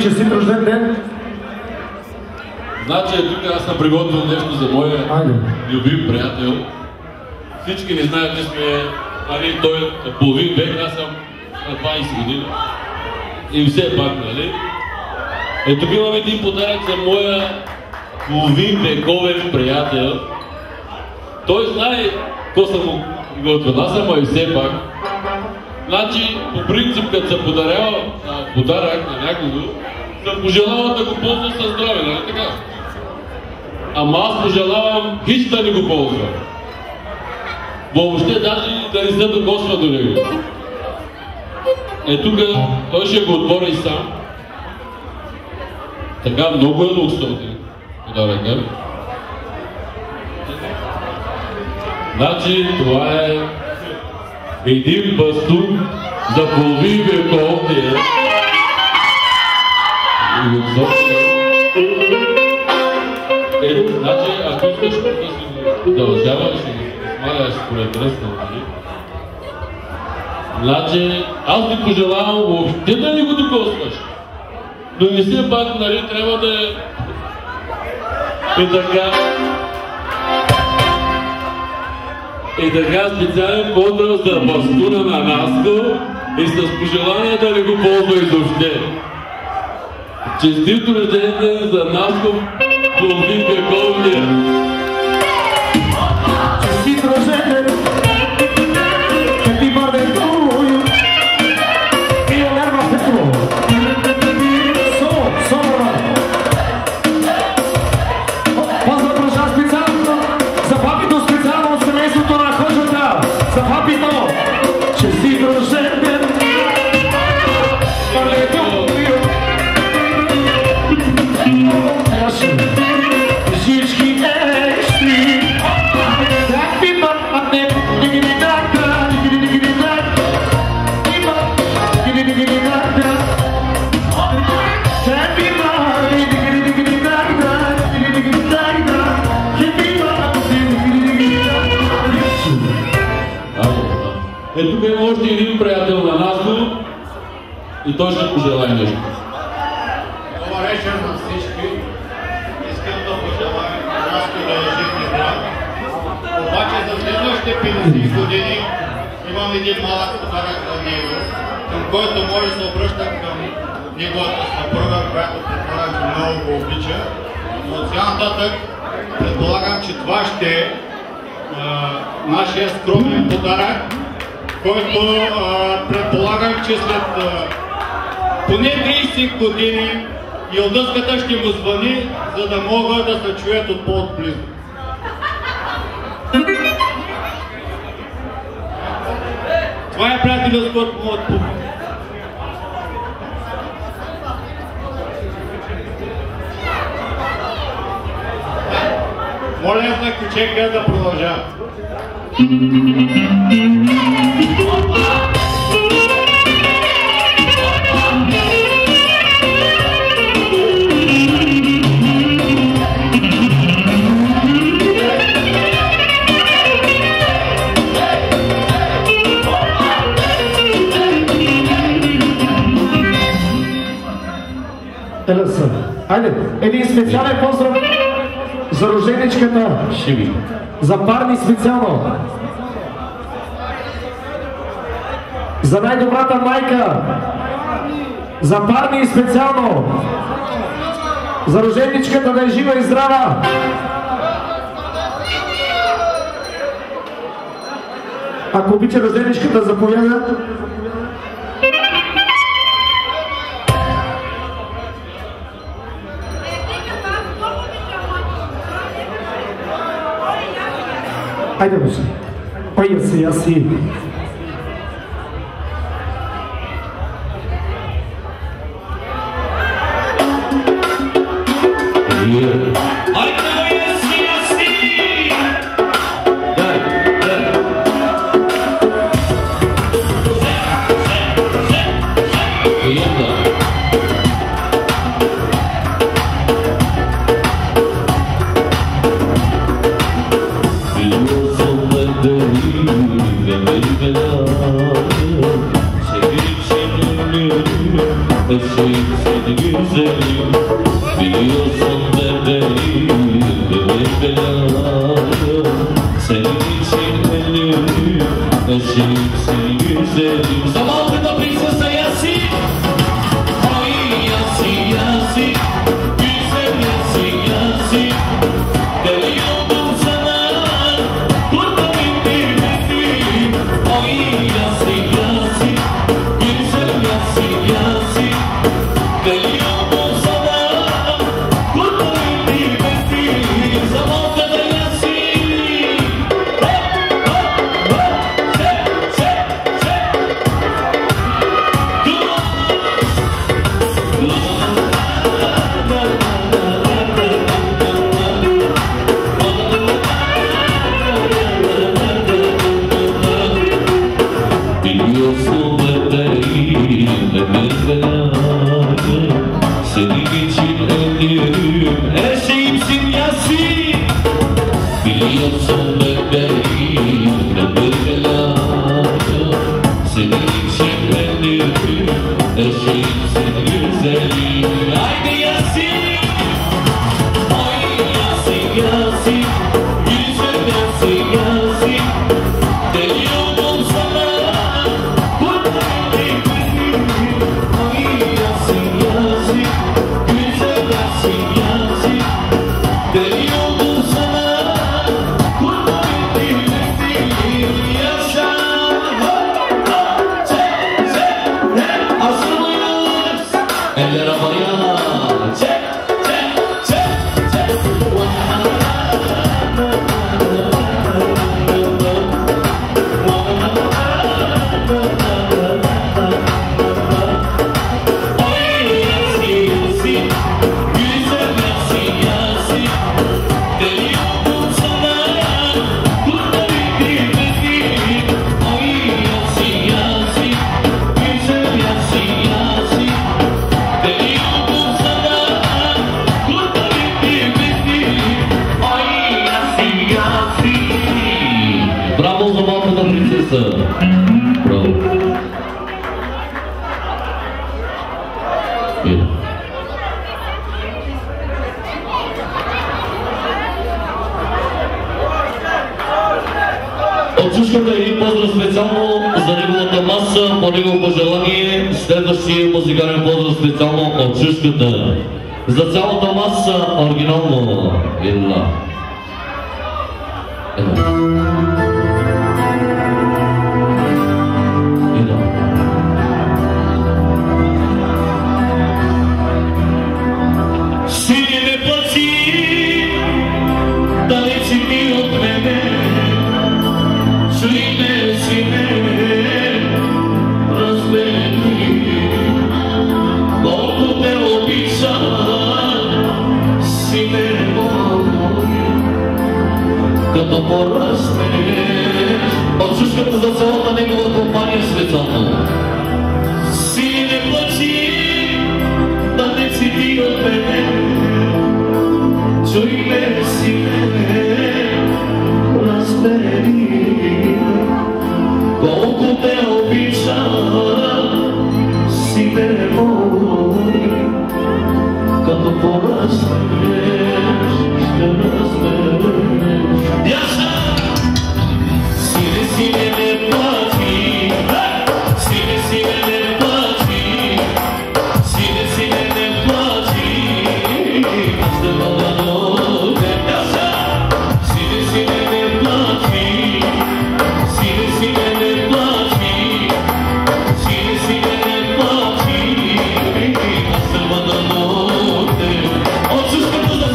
честит рожден ден! Значи тук аз съм приготвил нещо за моя любим приятел. Всички не знаят, че сме, нали, той е половин век, аз съм на 20 години. И все пак, нали? Тук имам един подарък за моя половин вековен приятел. Той знае какво съм му приготвил, аз съм, и все пак. Значи, по принцип, като се подарява подарък на някого, съм пожелавал да го ползва със здраве, нали така? Ама аз пожелавам хич да не го ползва. Въобще даже да не се докосва до него. Тук той ще го отвори сам. Така много е луксозен подарък. Значи това е един бастун за половин веков. Значи, ако искаш да си удължаваш и смаляш според ръста, значи, аз ти пожелавам въобще да не го докосваш. Но не си пак, нали, трябва да е така. И така специален поздрав за бастуна на Наско и с пожелание да не го ползва изобщо. Честито рожден ден за Наско половин вековния. Честит рожден ден! Happy birthday to you! Ионерва Петро! Поздрав продължава специално за папито, специално от семейството на Хожата! За папито! Честит рожден ден! Жички екстри! Happy birthday! Тук има още един приятел на Наско и той ще пожелае нещо. Добър вечер на всички. Искам да пожелая Наско да е жив и здрав. Обаче за следващите 50 години имам един малък подарък за него, към който може да се обръщам към неговата съпруга, която предполагам, че много го обича. Но от сега нататък предполагам, че това ще е нашия скромен подарък, който предполагам, че след поне 30 години и отдъската ще му звъни, за да могат да се чуят от по-отблизо. Това е приятелство от моят публик. Моля за кучека да продължава. Айде, един специален поздрав за рожденичката, за парни специално, за най-добрата майка, за парни специално, за рожденичката да е жива и здрава. Ако обича рожденичката, заповяда. Айде, боже. Ой, яси. Sevgili Biliyorsun bebeğim, bebeğim senin için ölürüm, eşeğim seni güzelim. Zamanında prinsesa Yasin, ay Yasin Yasin, güzel Yasin Yasin. Deli oldum sana, kurtarayım bilmedim. Ay Yasin Yasin, güzel Yasin Yasin. Deli oldum sana, kurtarayım bilmedim. Zamanında da Yasin. Hop hop hop, çek çek çek. Biliyorsun bebeğim, bebeğim senin için ölürüm, her şeyimsin Yasin. Biliyorsun bebeğim, bebeğim senin için ölürüm, her şeyimsin güzelim. Haydi Yasin, ay Yasin Yasin, güzel Yasin Yasin. Deli oldum sana, kurtarayım bilmedim. Ay Yasin Yasin, güzel Yasin Yasin. Deli oldum sana, kurtarayım bilmedim. Yaşa, hop hop, çek çek, hep hazır mıyız? Eller havaya, çek çek çek çek. Bravo zamanında prinsesa. Bravo. Gel. Отчушката е един поздрав специално за неговата маса, по негово пожелание. Следващия музикален поздрав специално от Чушката. За цялата маса оригинално. Ела. Сине ме плачи, далече ти от мене. Чуй ме, сине, разбери, колко те обичам, сине мой, като порастеш. От Чушката за цялата негова компания специално. Сине не плачи, далече ти от мене. Чуй ме, сине, разбери, колко те обичам, сине мой, като порастеш, ще разбереш. Яша! Сине, сине, не плачи, сине, сине, не плачи, сине, сине, не плачи, аз те вълнувам. Яша! Сине, сине, не плачи, сине, сине, не плачи, сине, сине, не плачи, аз те вълнувам. От Чушката за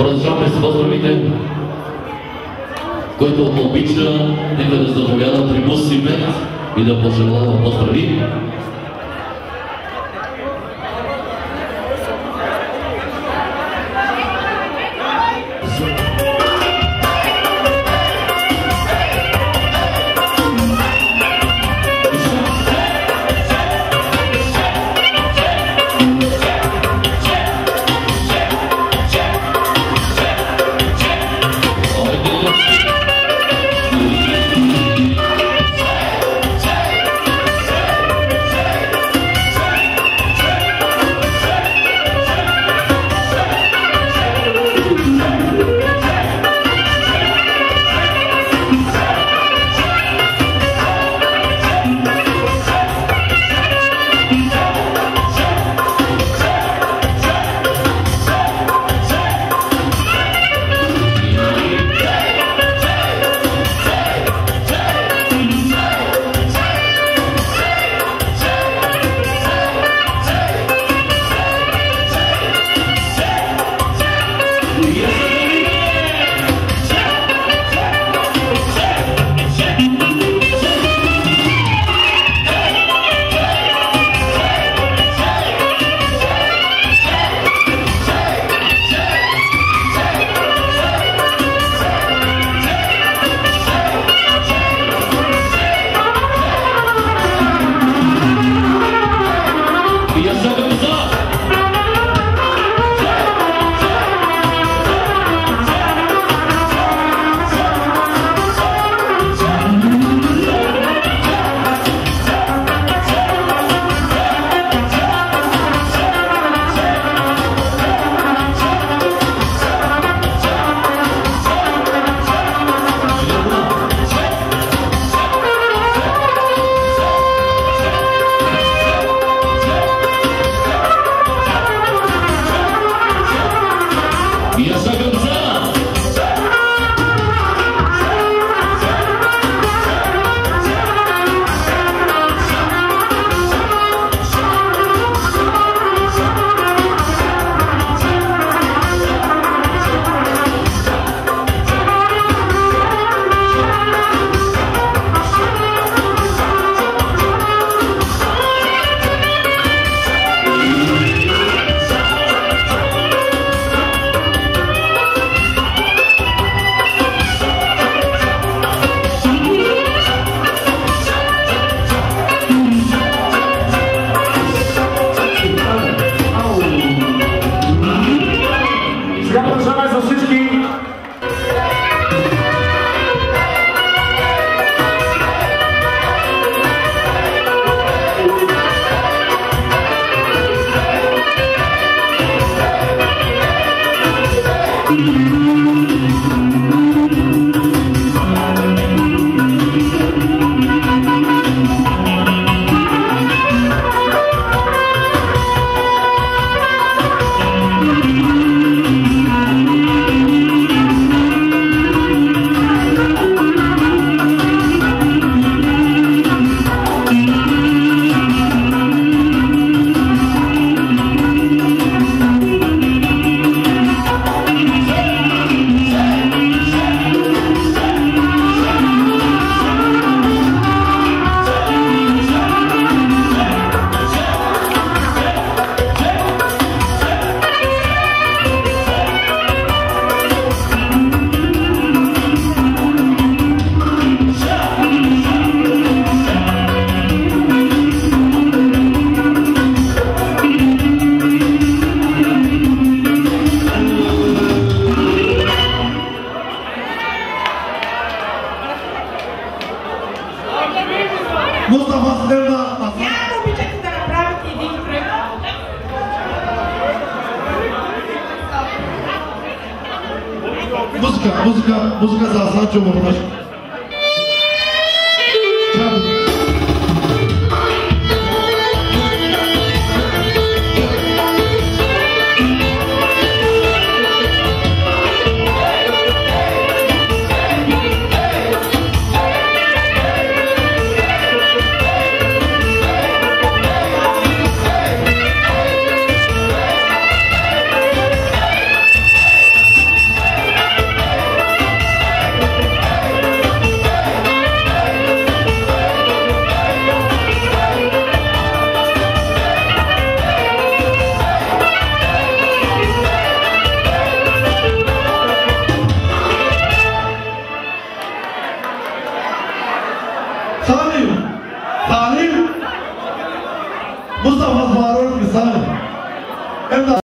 Продължаваме с поздравите, който обича, нека да заповяда при Муси Мет и да пожелава поздрави. Музика за Санчо Бабанашки.